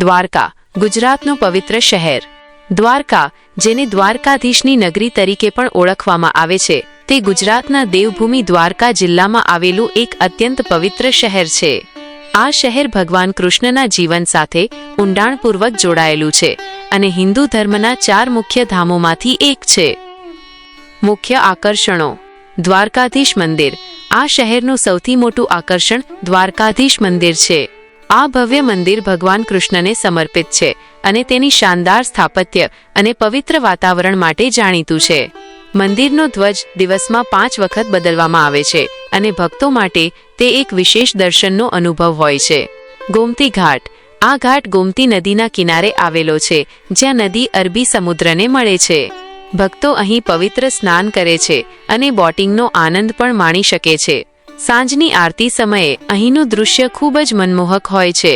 દ્વારકા, ગુજરાતનું પવિત્ર શહેર. દ્વારકા, જેને દ્વારકાધીશની નગરી તરીકે પણ ઓળખવામાં આવે છે, તે ગુજરાતના દેવભૂમિ દ્વારકા જિલ્લામાં આવેલું એક અત્યંત પવિત્ર શહેર છે. આ શહેર ભગવાન કૃષ્ણના જીવન સાથે ઊંડાણપૂર્વક જોડાયેલું છે અને હિન્દુ ધર્મના 4 મુખ્ય ધામોમાંથી એક છે. મુખ્ય આકર્ષણો. દ્વારકાધીશ મંદિર. આ શહેરનું સૌથી મોટું આકર્ષણ દ્વારકાધીશ મંદિર છે. આ ભવ્ય મંદિર ભગવાન કૃષ્ણને સમર્પિત છે અને તેની શાનદાર સ્થાપત્ય અને પવિત્ર વાતાવરણ માટે જાણીતું છે. મંદિરનો ધ્વજ દિવસમાં 5 વખત બદલવામાં આવે છે અને ભક્તો માટે તે એક વિશેષ દર્શનનો અનુભવ હોય છે. ગોમતી ઘાટ. આ ઘાટ ગોમતી નદીના કિનારે આવેલો છે, જ્યાં નદી અરબી સમુદ્રને મળે છે. ભક્તો અહીં પવિત્ર સ્નાન કરે છે અને બોટિંગનો આનંદ પણ માણી શકે છે. સાંજની આરતી સમયે અહીંનું દૃશ્ય ખૂબ જ મનમોહક હોય છે.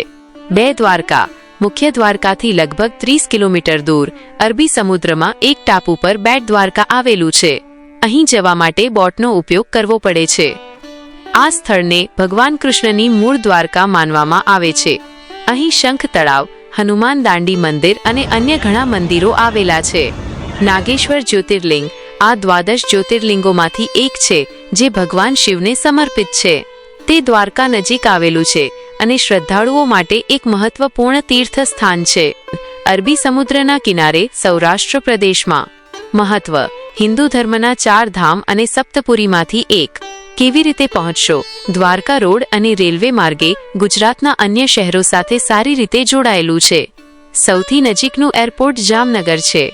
દ્વારકા. મુખ્ય દ્વારકાથી લગભગ 30 કિલોમીટર દૂર અરબી સમુદ્રમાં એક ટાપુ પર બેટ દ્વારકા આવેલું છે. અહીં જવા માટે બોટનો ઉપયોગ કરવો પડે છે. આ સ્થળને ભગવાન કૃષ્ણની મૂળ દ્વારકા માનવામાં આવે છે. અહીં શંખ તળાવ, હનુમાન દાંડી મંદિર અને અન્ય ઘણા મંદિરો આવેલા છે. નાગેશ્વર જ્યોતિર્લિંગ. આ 12 જ્યોતિર્લિંગોમાંથી એક છે જે ભગવાન શિવને સમર્પિત છે. તે દ્વારકા નજીક આવેલું છે અને શ્રદ્ધાળુઓ માટે એક મહત્વપૂર્ણ તીર્થ સ્થાન છે. અરબી સમુદ્રના કિનારે સૌરાષ્ટ્ર પ્રદેશમાં. મહત્વ. હિન્દુ ધર્મના 4 ધામ અને સપ્તપુરીમાંથી એક. કેવી રીતે પહોંચશો? દ્વારકા રોડ અને રેલવે માર્ગે ગુજરાતના અન્ય શહેરો સાથે સારી રીતે જોડાયેલું છે. સૌથી નજીકનું એરપોર્ટ જામનગર છે.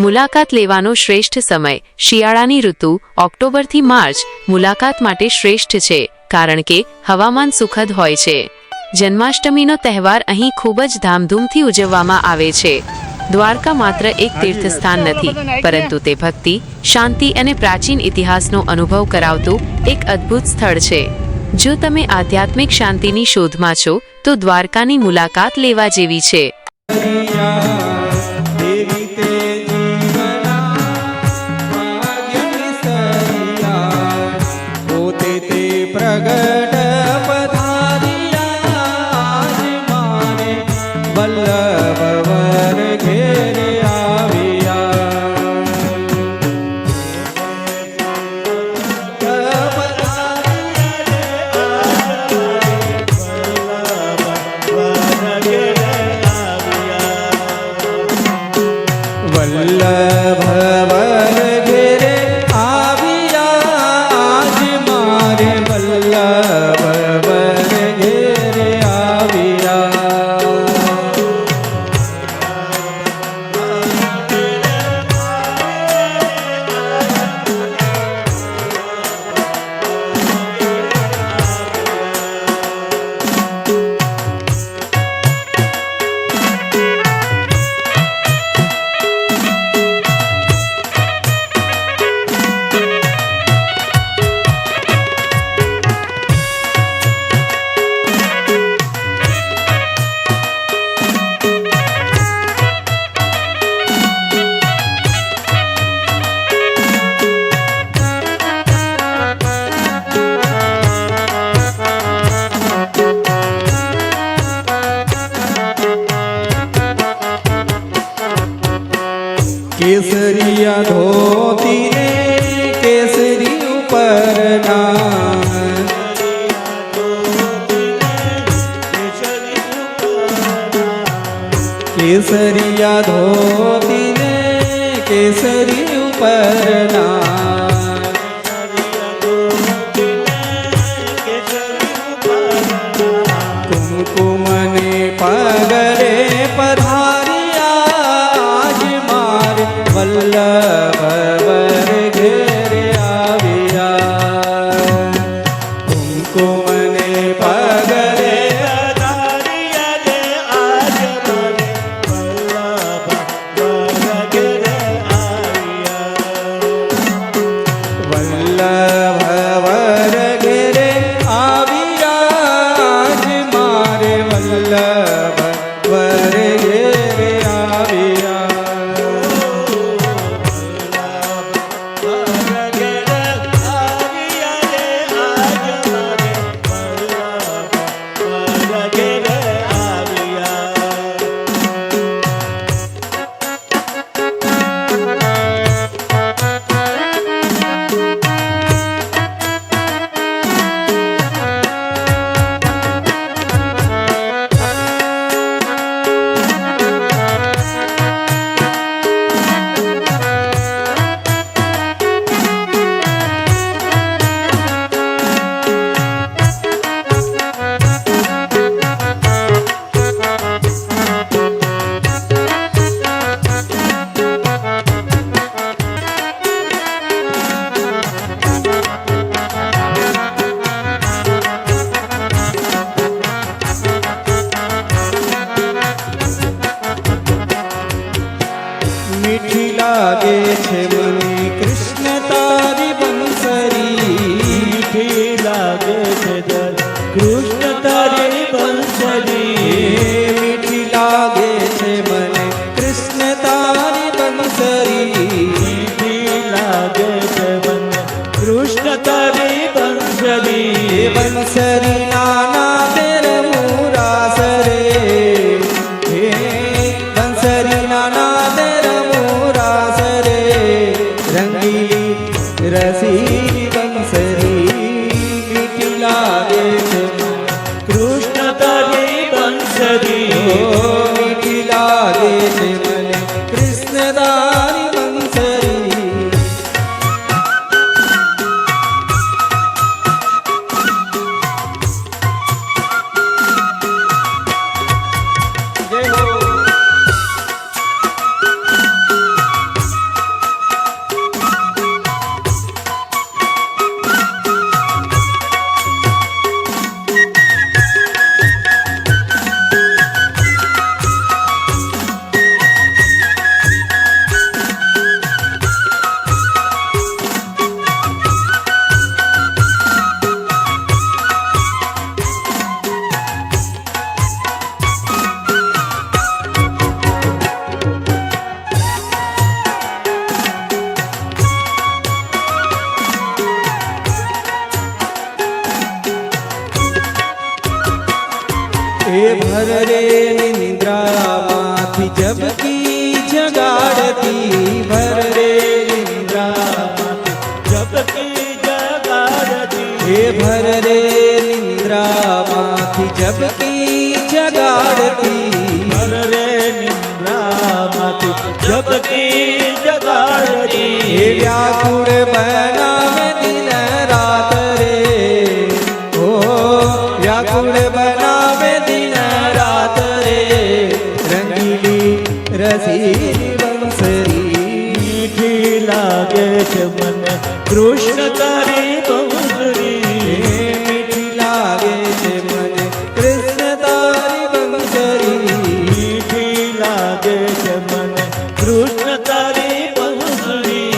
મુલાકાત લેવાનો શ્રેષ્ઠ સમય. શિયાળાની ઋતુ ઓક્ટોબરથી માર્ચ મુલાકાત માટે શ્રેષ્ઠ છે કારણ કે હવામાન સુખદ હોય છે. જન્માષ્ટમીનો તહેવાર અહીં ખૂબ જ ધામધૂમથી ઉજવવામાં આવે છે. દ્વારકા માત્ર એક તીર્થસ્થાન નથી, પરંતુ તે ભક્તિ, શાંતિ અને પ્રાચીન ઇતિહાસનો અનુભવ કરાવતું એક અદ્ભુત સ્થળ છે. જો તમે આધ્યાત્મિક શાંતિની શોધમાં છો તો દ્વારકાની મુલાકાત લેવા જેવી છે. केसरिया धोती रे केसरी उपरना. केसरिया धोती रे केसरी उपरना. कुमकुम ने पगरे वल्लभ वर घेरे आविया. कुमकुम ने पगरे धारिया दे आज मारे वल्लभ वर घेरे आविया. वल्लभ वर घेरे आविया आज मारे वल्लभ वर घेरे आविया. લાગે છે મને કૃષ્ણ તારી બંસરી મીઠી લાગે છે દર કૃષ્ણ તારી બંસરી મીઠી લાગે છે મને કૃષ્ણ તારી બંસરી મીઠી લાગે છે મને કૃષ્ણ તારી બંસરી બંસરી નાના તેર મુરાસરે હે બંસરી નાના તેર મુરાસરે રંગીલી રસી બંસરી મીઠી લાગે છે કૃષ્ણ તારી બંસરી મીઠી લાગે છે મને કૃષ્ણ તારી બંસરી જય હો એ ભર રે નિંદ્રામાંથી જબકી જગાડતી ભર રે નિંદ્રામાંથી જબકી જગાડતી એ ભર રે નિંદ્રામાંથી જબકી જગાડતી ભર રે નિંદ્રામાંથી જબકી જગાડતી એ વ્યાકુળ બનાવે દિન રાત રે ઓ વ્યાકુળ બનાવે દિન રાત રે રંગીલી રસી બંસરી મીઠી લાગે છે મને કૃષ્ણ તારી બંસરી મીઠી લાગે છે મને કૃષ્ણ તારી બંસરી મીઠી લાગે છે મને કૃષ્ણ તારી બંસરી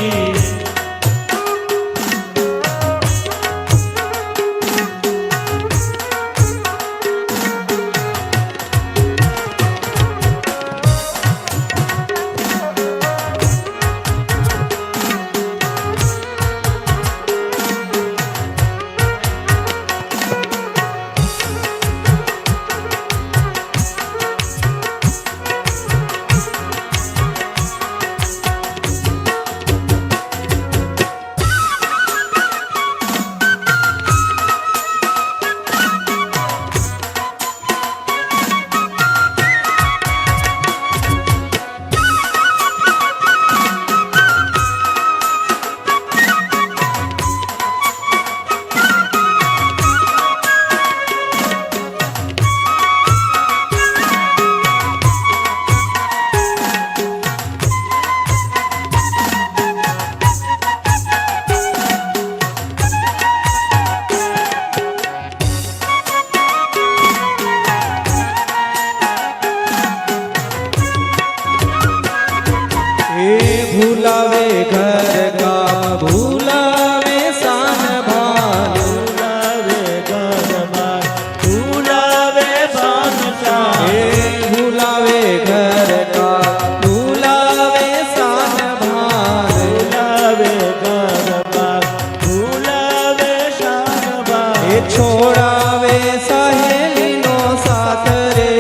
ભૂલાવે ઘર કામ ભૂલાવે સાન ભાન ભૂલાવે ઘરમાં ભૂલાવે બાંધતા એ ભૂલાવે ઘર કામ ભૂલાવે સાન ભાન ભૂલાવે ઘરમાં ભૂલાવે શાનબાન એ છોડાવે સહેલીનો સાથ રે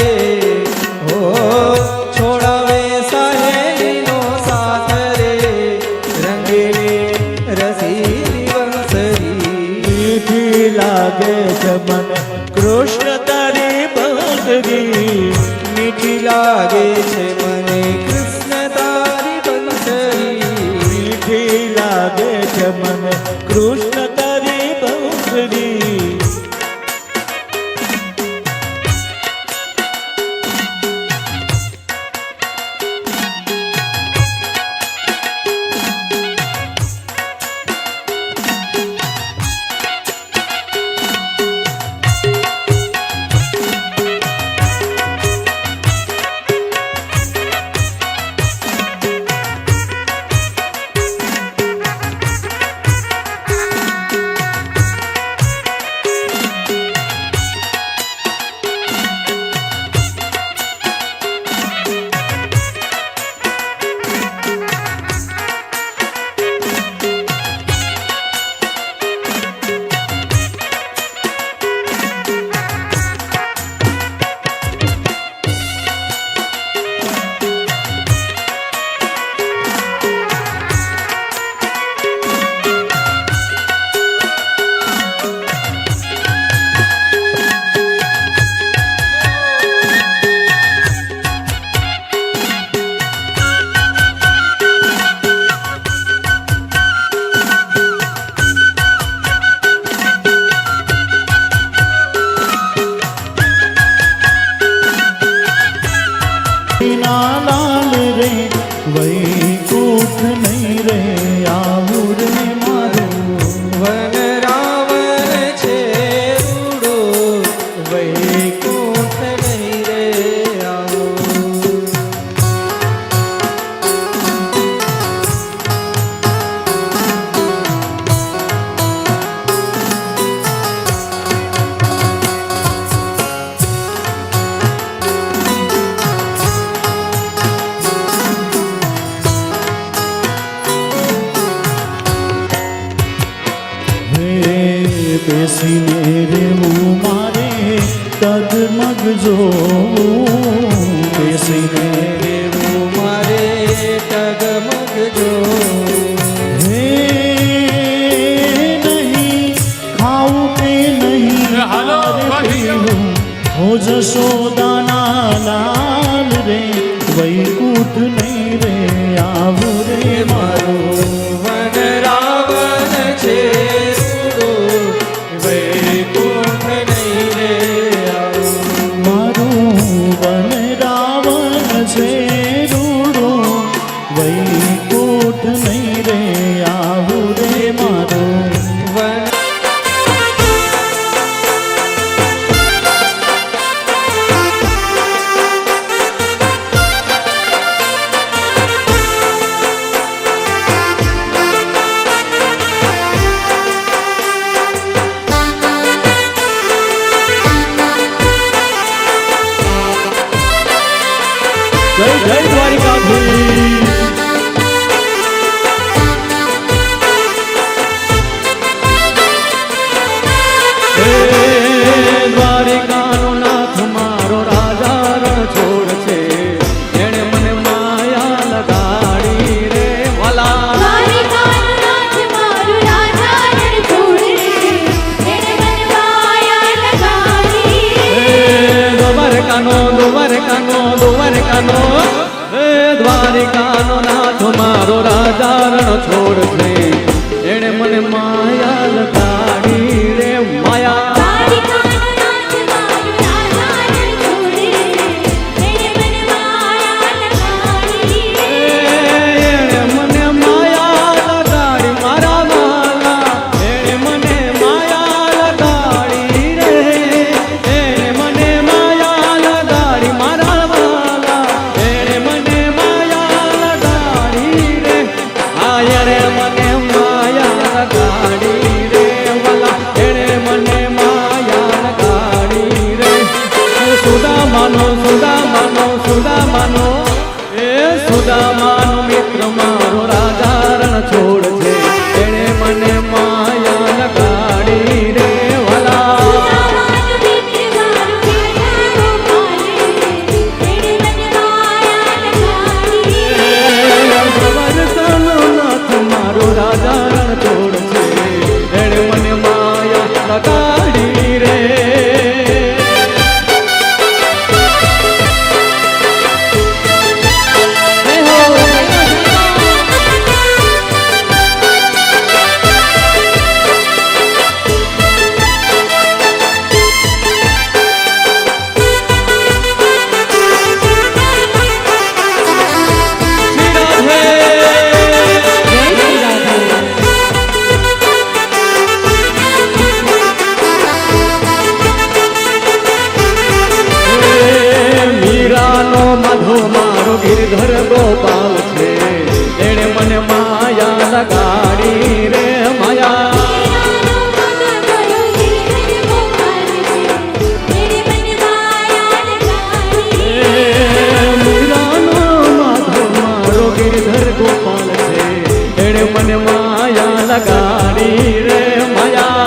હો છોડાવે સહેલીનો સાથ રે રંગીલી રસી બંસરી મીઠી લાગે છે મને કૃષ્ણ તારી બંસરી મીઠી લાગે છે મને કૃષ્ણ તારી બંસરી મીઠી લાગે છે મને કૃષ્ણ તારી બંસરી રે વૈકુંઠ નહીં રે આવું રે મારું વન રાવણ છે રૂડો, વૈકુંઠ નહીં રે આવું. બેસીને રેવું મારે તગમગ જોવું બેસીને રેવું મારે ટગમગ જો, હે નહીં ખાવું કે નહીં પીવું હો જશોદાના લાલ રે વૈકુંઠ નહીં રે આવું રે મારું વન રાવણ છે રૂડો, વૈકુંઠ નહીં રે આવું. મારું વન રાવણ છે રૂડો વૈકુંઠ નહીં રે આવું રે મારું વન જય જય દ્વારિકાધીશ દ્વારિકાનો નાથ મારો રાજા રણ છોડ છે, એણે મને માયા લગાડી રે વાલા. દ્વારિકાનો નાથ મારો રાજા રણ છોડ રે, એણે મને માયા લગાડી. દ્વારકાનો દ્વારિકાનો નાથ મારો રાજા રણ છોડ છે, એણે મને માયા લગાડી રે માયા. દ્વારિકાનો નાથ મારો રાજા રણ છોડ રે, એણે મને માયા લગાડી. એણે મને માયા લગાડી મારા વાલા, એણે મને માયા લગાડી રે, એણે મને માયા લગાડી મારા વાલા, એણે મને માયા લગાડી રે. આ એણે મને માયા લગાડી રે વાલા, એણે મને માયા લગાડી રે. સુદામાનો એ સુદામાનો મિત્ર મારો રાજા રણ છોડ છે, એણે મને માયા લગાડી રે વાલા. સુદામાનો મિત્ર મારો રાજા ગોપાલ રે, એણે મને માયા લગાડી. દ્વારકાનો નાથ મારો રાજા રણ છોડ છે, એણે મને માયા લગાડી રે. માધો મારો ગિરધર ગોપાલ છે, એણે મને માયા લગાડી રે માયા. મીરાનો માધો મારો ગિરધર ગોપાલ છે, એણે મને માયા લગાડી રે માયા.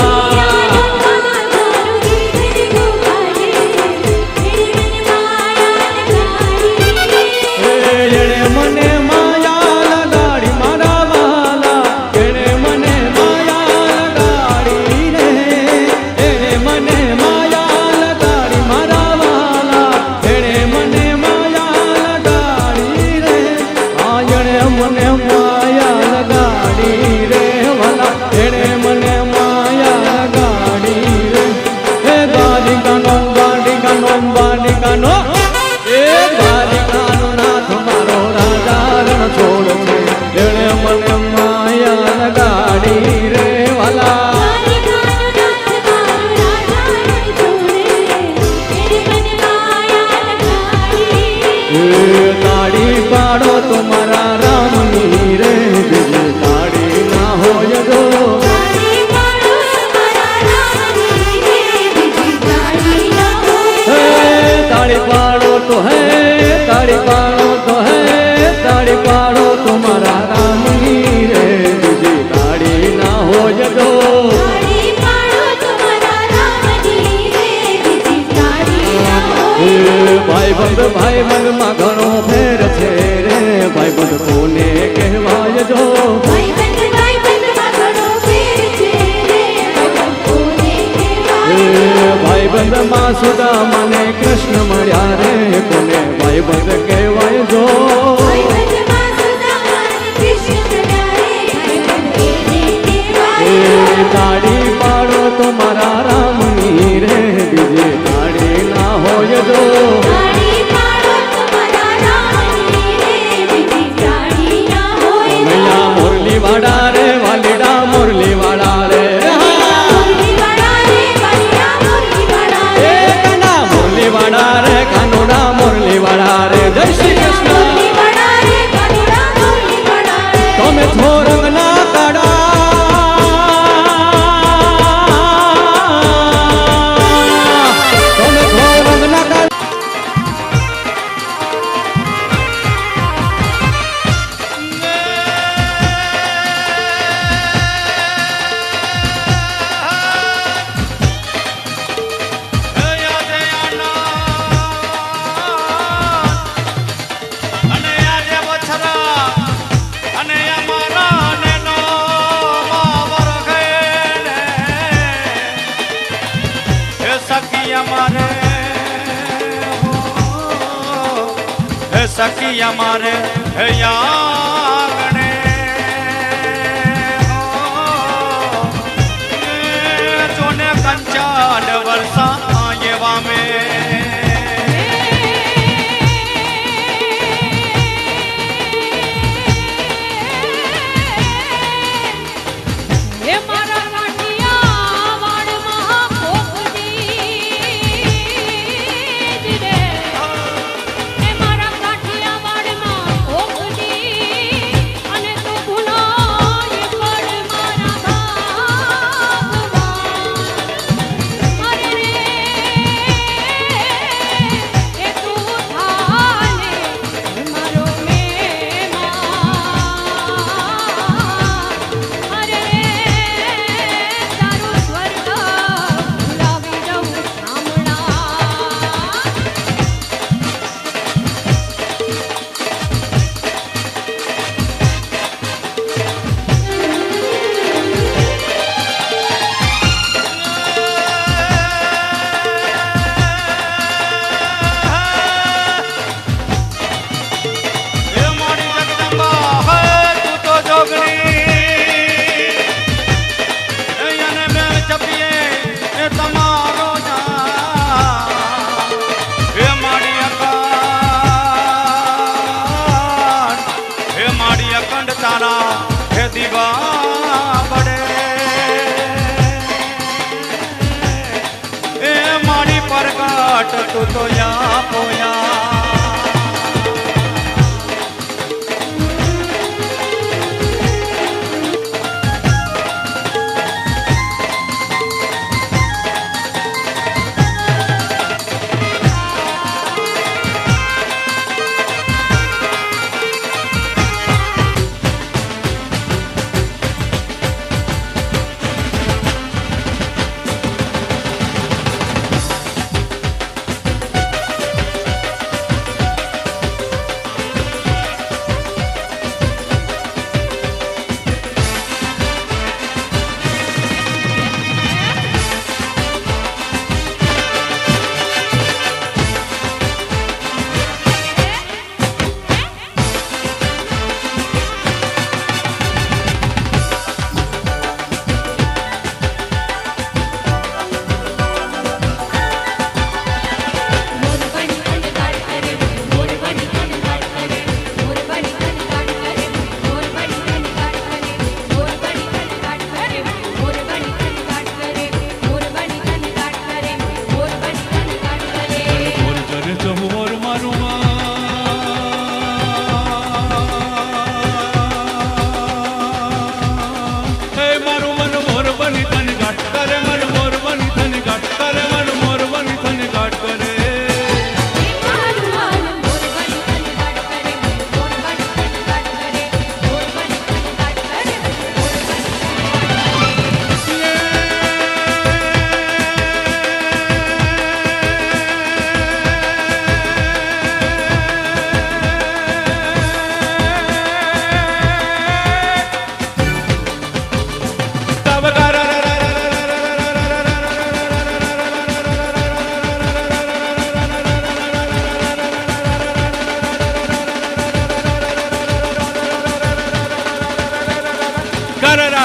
એણે મને માયા લગાડી મારા વાલા, એણે મને માયા લગાડી રે, એણે મને માયા લગાડી મારા વાલા, એણે મને માયા લગાડી રે. આ એણે મને માયા લગાડી રે વાલા, એણે મને માયા લગાડી રે. એ દ્વારિકાનો એ દ્વારિકાનો નાથ મારો રાજા ભાઈબંધ માં સુદામાને કૃષ્ણ મળ્યા રે કોને ભાઈબંધ કહેવાય જો ભાઈબંધમાં સુદામાને કૃષ્ણ મળ્યા રે, ભાઈબંધ એને કહેવાય. એ તાળી પાડો તો મારા રામની રે બીજે તાળી ના હોય જો તાળી પાડો તમારા રામની રે, બીજી તાળી ના હોય તો. મૈયા મુરલી વાળા રે વાલીડા મુરલી વાળા રે મુરલીવાળા રે, વાલીડા મુરલીવાળા રે. કાના મુરલી વાળા રે કાનોડા મુરલી વાળા રે જય શ્રી કૃષ્ણ મુરલીવાળા રે, વાલીડા મુરલીવાળા રે. તમે છો રંગના કાળા તમે છો રંગના કાળા સખી અમારે યાગણે જોને કંચાડ વર્ષા એવા હે મારા કાઠિયા વાડમાં કોકડી રે, હે મારા કાઠિયા વાડમાં કોકડી, અને તું ભૂલાય પડ મારા ભાગમાં. અરે રે એ તું થાને મારો મહેમાન. અરે રે તારું સ્વર્ગ ભૂલાવી દઉં હમણાં. મારી જગદંબા હે તું તો જોગણી એને મેં જપીએ એ તમારો જાન હે મારી અકાંડ હે મારી અખંડ તારા હે દીવા પડે એ મારી પરગાટ તું તો યા પોયા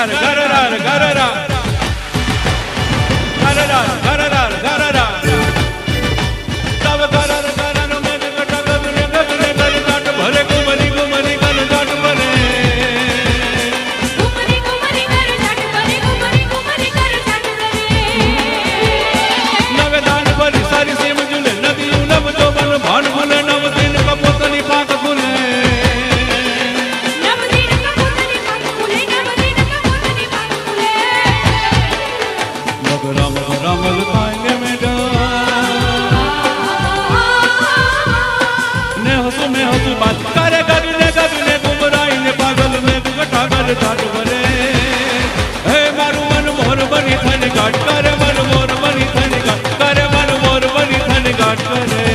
ગરરાર ગરરાર ગરરાર ગરરાર ગરરાર ગરરાર તવ ગરર ગરર મેં કટા ગગને ગગને ગરજાટ ભરે ગુમરી ગુમરી ગરજાટ ભરે ગુમરી ગુમરી કર જાટ કરે ગુમરી ગુમરી કર જાટ કરે નવે દાન ભરી સારી સેમ ઝૂલે નદીયું નવ જોબન ભાન ભૂલે નવ દિન કપોતની પાંખ ખુલે નવદીન કપૂતની પાંખ ખુલે નવદીન કપૂતની પાંખ ખુલે મગરામ મગરામ લતાઈને મેં હસું બાત કરે ગગને ગગને ગુમરાઈને પાગલ મેં કટા ગરજાટ ભરે હે મારું મન મોર બની થઈને ગાટ કરે મન મોર બની થઈને ગાટ કરે મન મોર બની થઈને ગાટ કરે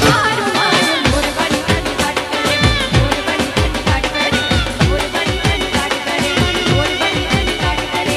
મારું મારું મોર બની તન ગાટ કરે મોર બની તન ગાટ કરે મોર બની તન ગાટ કરે મોર બની તન ગાટ કરે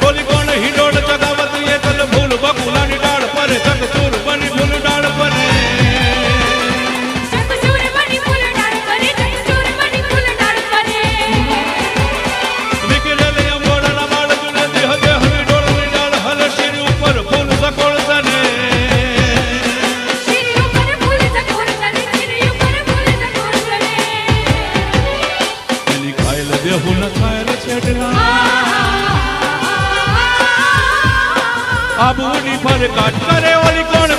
બોલી કોણ હિડોળ ચગાવત એ તલ ભૂલ બકુલાની ડાળ પર ચકચૂર બની ફૂલ ડાળ પર ચકચૂર બની ફૂલ ડાળ કરે ચકચૂર બની ફૂલ ડાળ કરે નીકળેલે અંબોડાના બાળ જુને દેહ દેહ હિડોળની ડાળ હલ શીર ઉપર ફૂલ સકોળ તને શીરી ઉપર ફૂલ સકોર ચડે શીરી ઉપર ફૂલ સકોર ચડે એની ખાયલ દેહુ ન ખાયલ છેડલા આબુની ફર કાટ કરે ઓલી કોણ